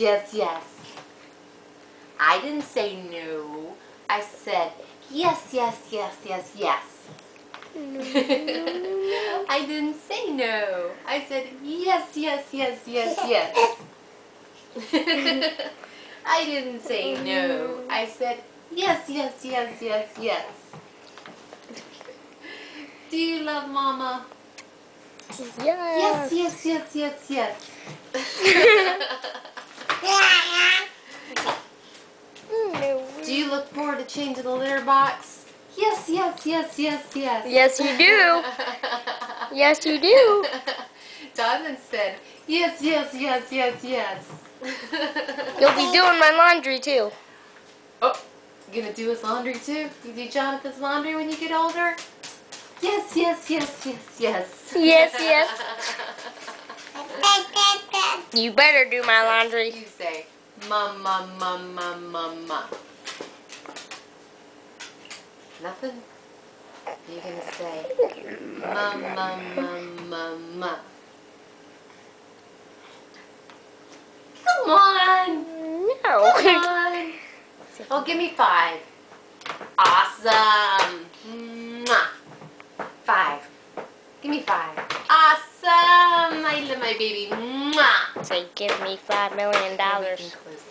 Yes, yes. I didn't say no. I said yes, yes, yes, yes, yes. I didn't say no. I said yes, yes, yes, yes, yes. I didn't say no. I said yes, yes, yes, yes, yes. Do you love Mama? Yes. Yes, yes, yes, yes, yes. Do you look forward to changing the litter box? Yes, yes, yes, yes, yes. Yes, you do. Yes, you do. Donovan said, yes, yes, yes, yes, yes. You'll be doing my laundry too. Oh, you gonna do his laundry too? You do Jonathan's laundry when you get older? Yes, yes, yes, yes, yes. Yes, yes. You better do my laundry. You say, mama, mama, mama. Nothing? You're gonna say, mama, mama, mama. Come on! No. Come on! Oh, give me 5. Awesome! Mwah. 5. Give me 5. Awesome! I love my baby. Mwah. So give me $5 million. And we can close